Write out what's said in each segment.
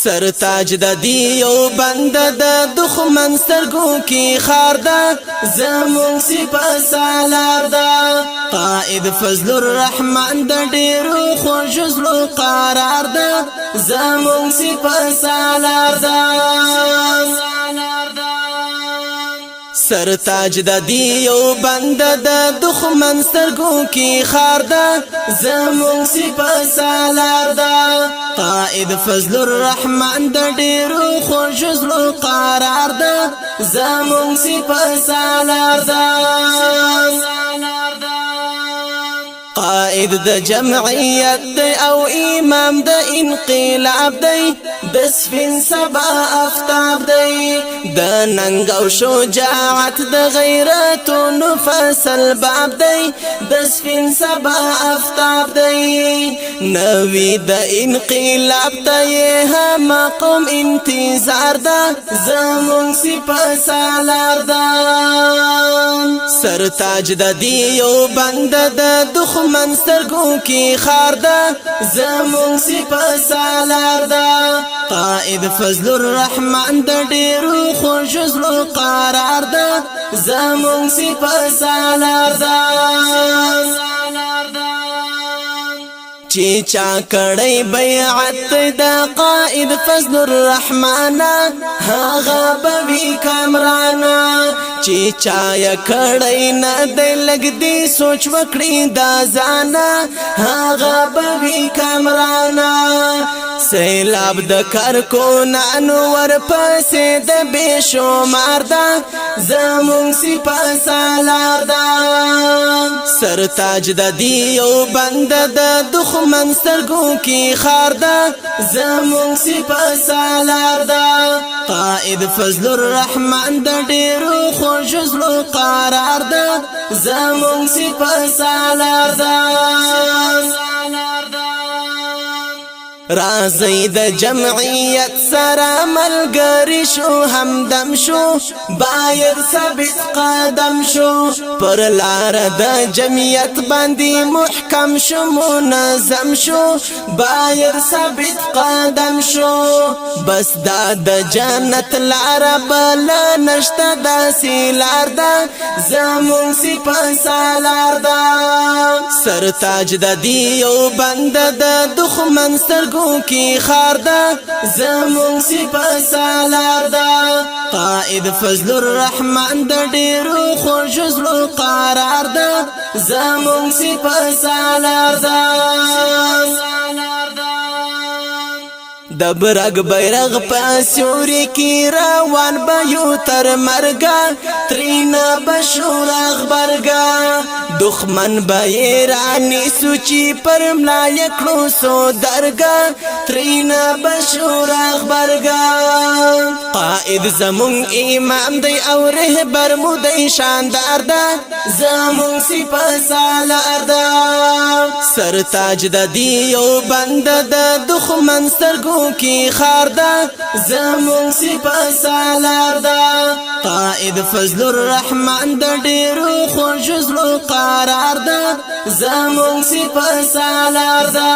سر تاج د دیو بند د دښمن سترګو کې خار ده زمون سپه سالار ده قائد فضل الرحمن د ډیرو خوږ زړه قرار ده زمون سپه سالار ده سر تاج د دیو بند د دښمن سترګو کې خار ده زمون سپه سالار ده قائد فضل الرحمن د ډیرو خوږ زړه قرار ده زمون سپه سالار ده قائد د جمعیت دی او امام د انقلاب دی د سپین سبا افتاب دی د ننګ او شجاعت د غیرتونو فصل باب دی د سپین سبا افتاب دی نوی د انقلاب ته هم قوم انتظار ده زمون سپه سالار ده سر تاج د دیو بند د دښمن سترګو کې خار ده زمون سپه سالار ده قائد فضل الرحمن د ډیرو خوږ زړه قرار ده زمون سپه سالار ده چی چا کړی بیعت د قائد فضل الرحمن هغه بوی کامرانا چی چا یا کړی نه د لګ دی سوچ وکړي دا ځانا هغه بوی کامرانا سیلاب د کار کو نانو ور پسې د بشمار ده زمون سپه سالار ده سر تاج د دیو بند د دښمن سترګو کې خار ده زمون سپه سالار ده قائد فضل الرحمن د ډیرو خوږ زړه قرار ده زمون سپه سالار ده رازی د جمعیت سره ملګری شو همدم شو باید ثابت قدم شو پر لار د جمعیت باندې محکم شو منظم شو باید ثابت قدم شو بس دا د جنت لار بل نشته داسې لار ده زمون سپه سالار ده سر تاج د دیو بند د دښمن سترګو کی خار ده زمون سپه سالار ده قائد فضل الرحمن د ډیرو خوږ زړه قرار ده زمون سپه سالار ده د برګ بیرغ په سیوري کې روان به یو تر مرګه ترینا بشور اخبارګه دښمن به رانی سوچي پر ملا یکړو سو درګه ترینا بشور اخبارګه قائد زمون امام دی او رهبر مو دی شاندار ده زمون سپه سالار ده سر تاج د دیو بند د دښمن سترګو کی خار ده زمون سپه سالار ده قائد فضل الرحمن د ډیرو خوږ زړه قرار ده زمون سپه سالار ده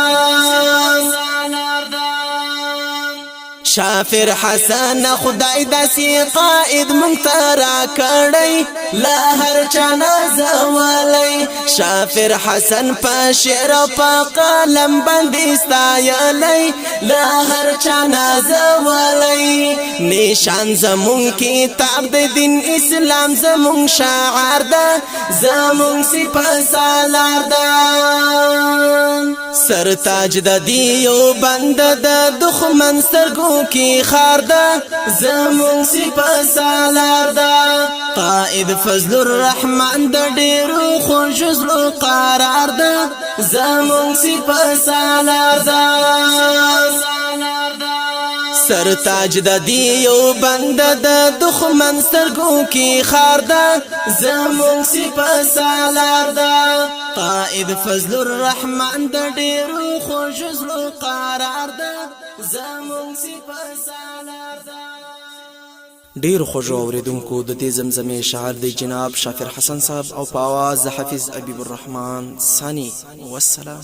شافر حسن خدای داسې قائد منترا کړی لا هر چانا زوالی شافر حسن په شعر او په قلم باندې ستایلی لا هر چانا زوالی نشان زمون کتاب د دین اسلام زمون شعار ده زمون سپه سالار ده سر تاج د دیو بند د دښمن سترګو کی خار ده زمون سپه سالار ده قائد فضل الرحمن د ډیرو خوږ زړه قرار ده زمون سپه سالار ده سر تاج د دیو بند د دښمن سترګو کی خار ده زمون سپه سالار ده قائد فضل الرحمن د ډیرو خوږ زړه قرار ده زمون سپه سالار ده ډیر خوږ اوریدونکو د دې زمزمې شاعر دی جناب شافر حسن صاحب او په आवाज حافظ حبیب الرحمن ثانی والسلام